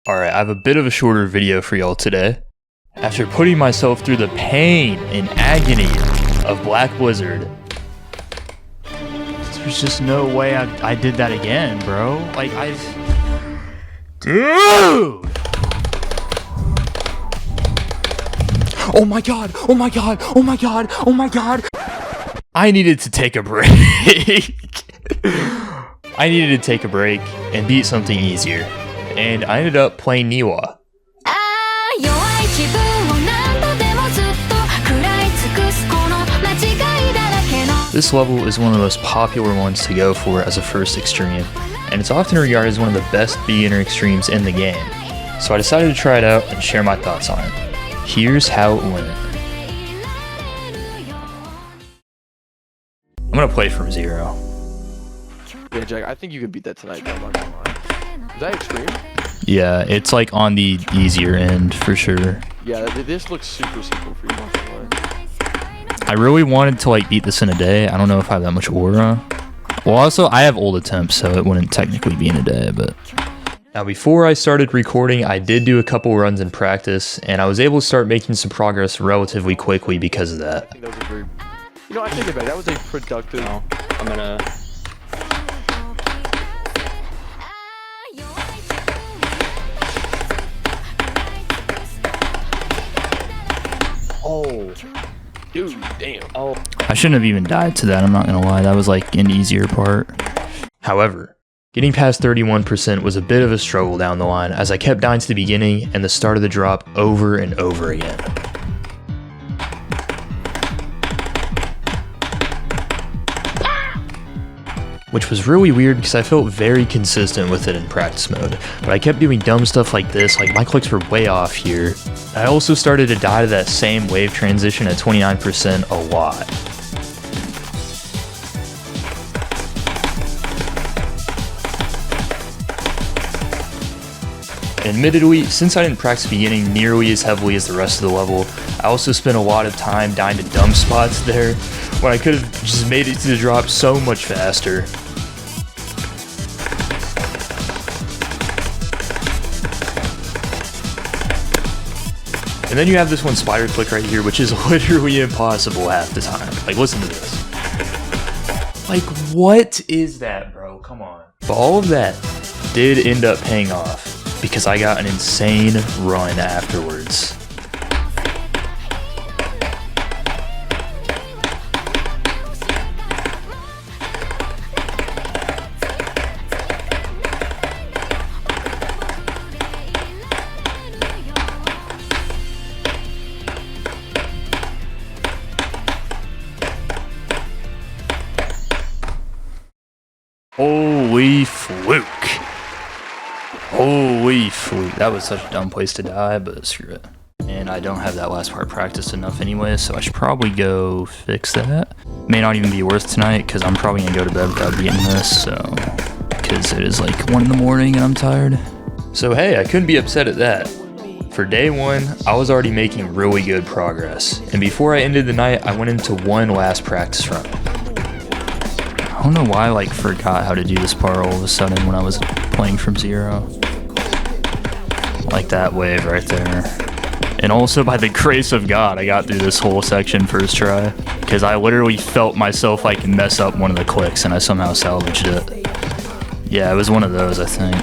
Alright, I have a bit of a shorter video for y'all today. After putting myself through the pain and agony of Black Blizzard, there's just no way I did that again, bro. Like, Dude! Oh my god, oh my god, oh my god, oh my god! I needed to take a break. I needed to take a break and beat something easier. And I ended up playing Niwa. This level is one of the most popular ones to go for as a first extreme, and it's often regarded as one of the best beginner extremes in the game. So I decided to try it out and share my thoughts on it. Here's how it went. I'm gonna play from 0. Yeah, Jack, I think you could beat that tonight, though, I'm not gonna lie. Is that extreme? Yeah, it's like on the easier end for sure. Yeah, this looks super simple for you, not gonna lie. I really wanted to like beat this in a day. I don't know if I have that much aura. Well, also I have old attempts, so it wouldn't technically be in a day, but... Now before I started recording, I did do a couple runs in practice, and I was able to start making some progress relatively quickly because of that. I think that was a very... You know, I think about it, that was a productive... No, I'm gonna... Oh, dude, damn. Oh. I shouldn't have even died to that, I'm not gonna lie. That was like an easier part. However, getting past 31% was a bit of a struggle down the line as I kept dying to the beginning and the start of the drop over and over again. Which was really weird because I felt very consistent with it in practice mode, but I kept doing dumb stuff like this, like my clicks were way off here. I also started to die to that same wave transition at 29% a lot. Admittedly, since I didn't practice beginning nearly as heavily as the rest of the level, I also spent a lot of time dying to dumb spots there, when I could have just made it to the drop so much faster. And then you have this one spider click right here, which is literally impossible half the time. Like, listen to this. Like, what is that, bro? Come on. But all of that did end up paying off, because I got an insane run afterwards. Holy fluke. Holy fluke. That was such a dumb place to die, but screw it. And I don't have that last part practiced enough anyway, so I should probably go fix that. May not even be worth tonight, because I'm probably going to go to bed without beating this, so... Because it is like 1 in the morning and I'm tired. So hey, I couldn't be upset at that. For day 1, I was already making really good progress. And before I ended the night, I went into one last practice run. I don't know why I like forgot how to do this part all of a sudden when I was playing from 0. Like that wave right there. And also by the grace of God, I got through this whole section first try. Because I literally felt myself like mess up one of the clicks and I somehow salvaged it. Yeah, it was one of those, I think.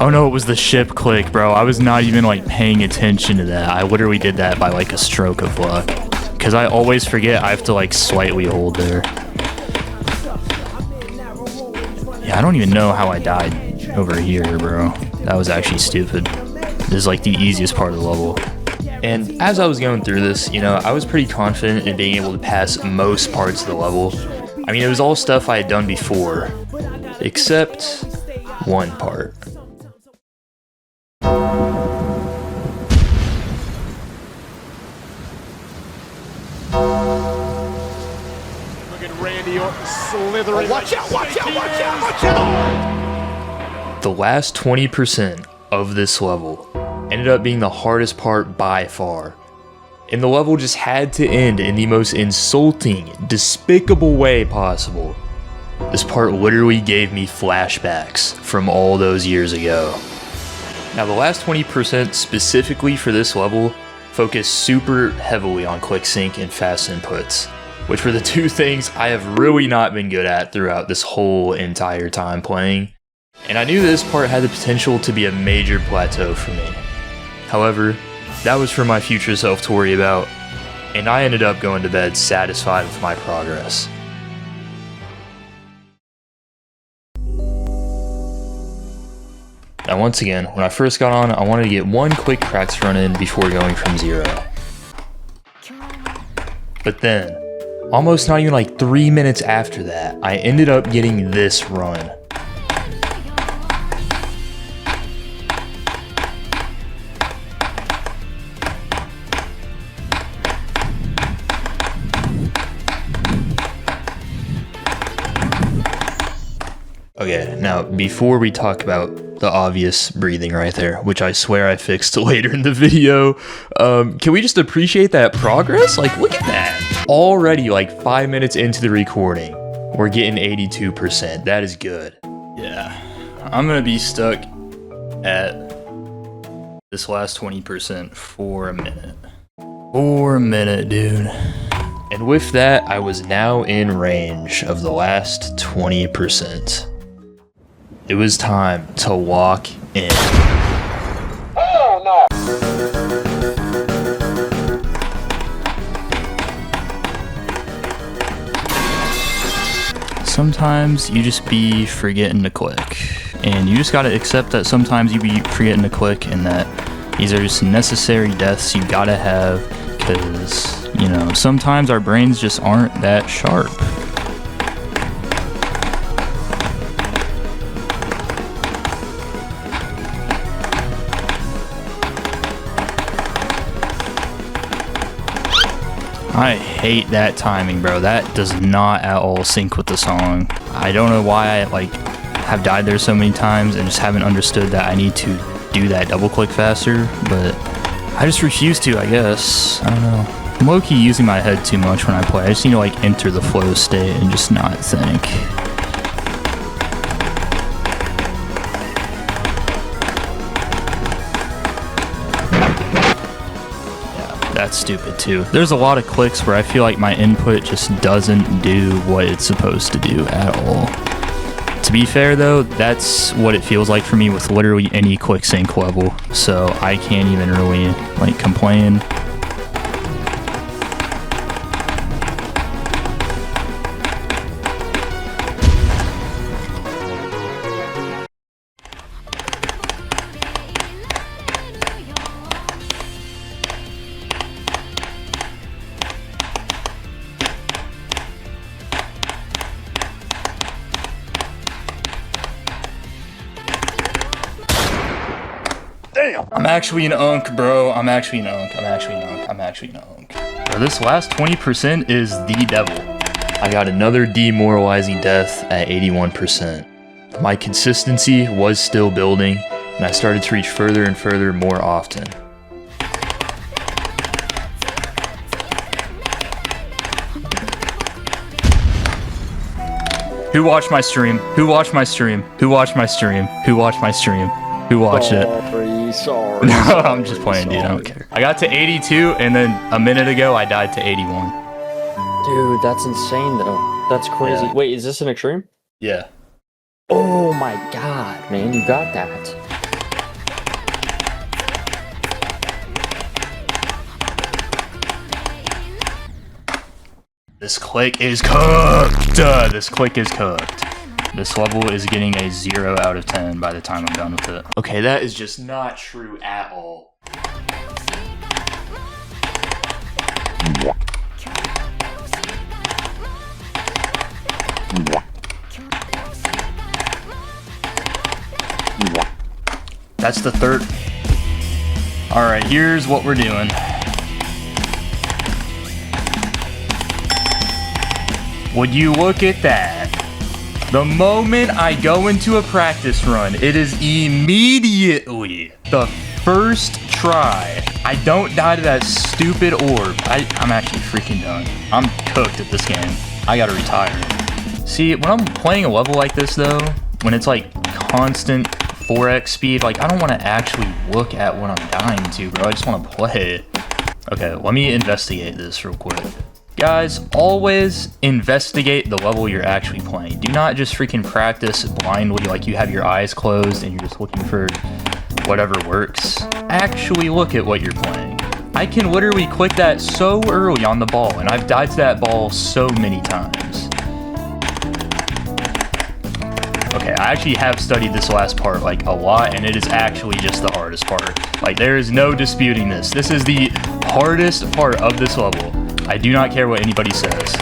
Oh no, it was the ship click, bro. I was not even like paying attention to that. I literally did that by like a stroke of luck. Because I always forget I have to like slightly hold there. Yeah, I don't even know how I died over here, bro. That was actually stupid. This is like the easiest part of the level. And as I was going through this, you know, I was pretty confident in being able to pass most parts of the level. I mean, it was all stuff I had done before, except one part. Slithering. Watch out, watch out, watch out, watch out! The last 20% of this level ended up being the hardest part by far. And the level just had to end in the most insulting, despicable way possible. This part literally gave me flashbacks from all those years ago. Now the last 20% specifically for this level focus super heavily on quick sync and fast inputs, which were the two things I have really not been good at throughout this whole entire time playing. And I knew this part had the potential to be a major plateau for me. However, that was for my future self to worry about, and I ended up going to bed satisfied with my progress. Now once again, when I first got on, I wanted to get one quick practice run in before going from 0. But then, almost not even like 3 minutes after that, I ended up getting this run. Okay, now before we talk about the obvious breathing right there, which I swear I fixed later in the video, can we just appreciate that progress? Like, look at that. Already like 5 minutes into the recording, we're getting 82%. That is good. Yeah, I'm gonna be stuck at this last 20% for a minute. For a minute, dude. And with that, I was now in range of the last 20%. It was time to walk in. Oh no! Sometimes you just be forgetting to click. And you just gotta accept that sometimes you be forgetting to click and that these are just necessary deaths you gotta have, because, you know, sometimes our brains just aren't that sharp. I hate that timing, bro. That does not at all sync with the song. I don't know why I have died there so many times and just haven't understood that I need to do that double click faster, but I just refuse to, I guess. I don't know. I'm low-key using my head too much when I play. I just need to enter the flow state and just not think. That's stupid too. There's a lot of clicks where I feel like my input just doesn't do what it's supposed to do at all. To be fair though, that's what it feels like for me with literally any quick sync level, so I can't even really complain. I'm actually an unk, bro. I'm actually an unk. Bro, this last 20% is the devil. I got another demoralizing death at 81%. My consistency was still building, and I started to reach further and further more often. Who watched my stream? Who watched my stream? Who watched my stream? Who watched my stream? Who watched it? Sorry. No, I'm just playing, dude. I don't care. I got to 82, and then a minute ago, I died to 81. Dude, that's insane, though. That's crazy. Yeah. Wait, is this an extreme? Yeah. Oh my god, man, you got that. This click is cooked. This click is cooked. This level is getting a 0 out of 10 by the time I'm done with it. Okay, that is just not true at all. That's the third. Alright, here's what we're doing. Would you look at that? The moment I go into a practice run, it is immediately the first try. I don't die to that stupid orb. I'm actually freaking done. I'm cooked at this game. I gotta retire. See, when I'm playing a level like this though, when it's like constant 4x speed. Like, I don't want to actually look at what I'm dying to, bro. I just want to play. Okay, let me investigate this real quick. Guys, always investigate the level you're actually playing. Do not just freaking practice blindly like you have your eyes closed and you're just looking for whatever works. Actually look at what you're playing. I can literally click that so early on the ball, and I've died to that ball so many times. Okay, I actually have studied this last part like a lot, and it is actually just the hardest part. Like, there is no disputing this. This is the hardest part of this level. I do not care what anybody says.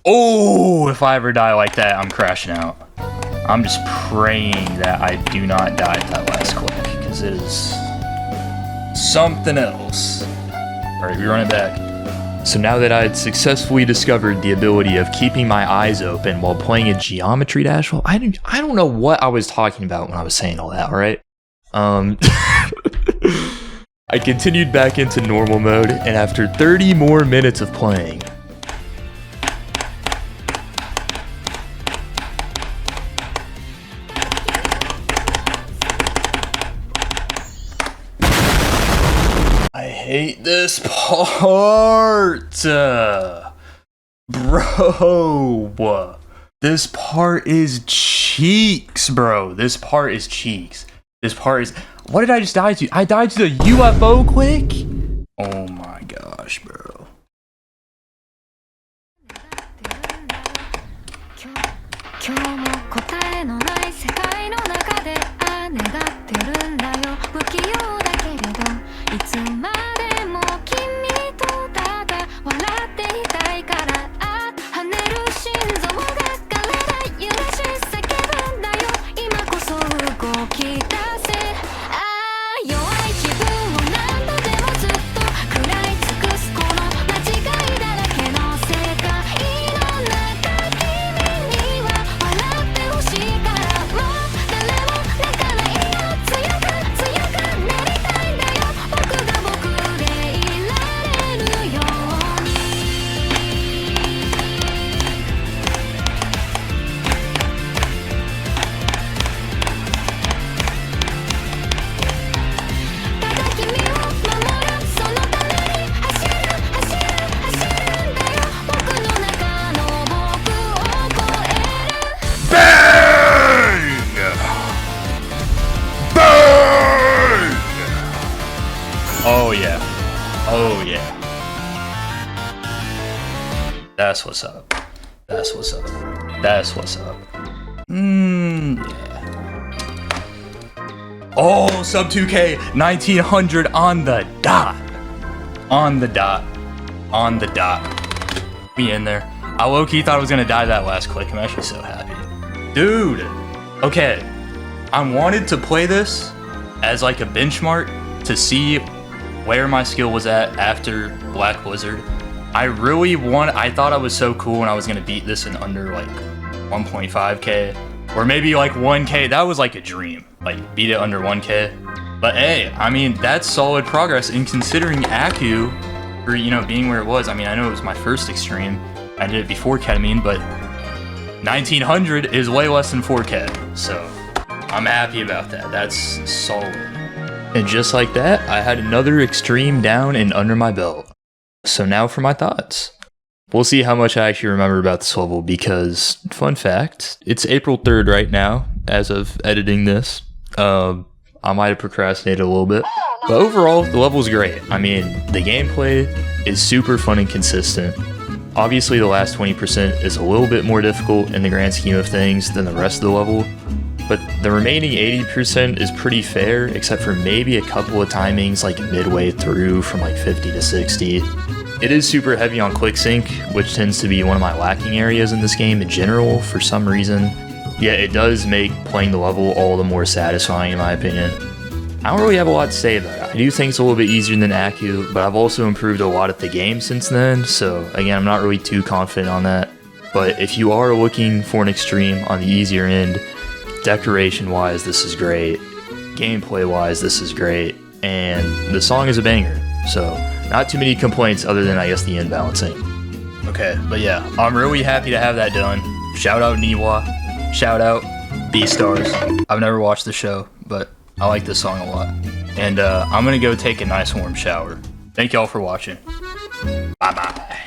Oh, if I ever die like that, I'm crashing out. I'm just praying that I do not die at that last click, because it is something else. All right, we run it back. So now that I'd successfully discovered the ability of keeping my eyes open while playing a geometry dash, well, I don't know what I was talking about when I was saying all that, all right? I continued back into normal mode, and after 30 more minutes of playing, I hate this part, bro. This part is cheeks, bro. This part is cheeks. This part is... What did I just die to? I died to the UFO click? Oh my gosh, bro. Oh yeah. Oh yeah. That's what's up. That's what's up. That's what's up. Yeah. Oh, sub 2K, 1900 on the dot. On the dot. On the dot. We in there. I low-key thought I was gonna die that last click. I'm actually so happy. Dude. Okay. I wanted to play this as like a benchmark to see where my skill was at after Black Blizzard. I thought I was so cool and I was gonna beat this in under like 1.5k or maybe like 1k. That was like a dream, like beat it under 1k. But hey, I mean, that's solid progress in considering Aku for, you know, being where it was. I mean, I know it was my first extreme. I did it before ketamine, but 1900 is way less than 4k. So I'm happy about that. That's solid. And just like that, I had another extreme down and under my belt. So now for my thoughts. We'll see how much I actually remember about this level because, fun fact, it's April 3rd right now, as of editing this. I might have procrastinated a little bit. But overall, the level's great. I mean, the gameplay is super fun and consistent. Obviously, the last 20% is a little bit more difficult in the grand scheme of things than the rest of the level. But the remaining 80% is pretty fair, except for maybe a couple of timings like midway through from like 50 to 60. It is super heavy on quick sync, which tends to be one of my lacking areas in this game in general for some reason. Yet it does make playing the level all the more satisfying in my opinion. I don't really have a lot to say about it. I do think it's a little bit easier than Aku, but I've also improved a lot at the game since then, so again, I'm not really too confident on that. But if you are looking for an extreme on the easier end, decoration-wise, this is great. Gameplay-wise, this is great. And the song is a banger. So, not too many complaints other than, I guess, the end balancing. Okay, but yeah, I'm really happy to have that done. Shout out Niwa. Shout out B-Stars. I've never watched the show, but I like this song a lot. And I'm gonna go take a nice warm shower. Thank y'all for watching. Bye bye.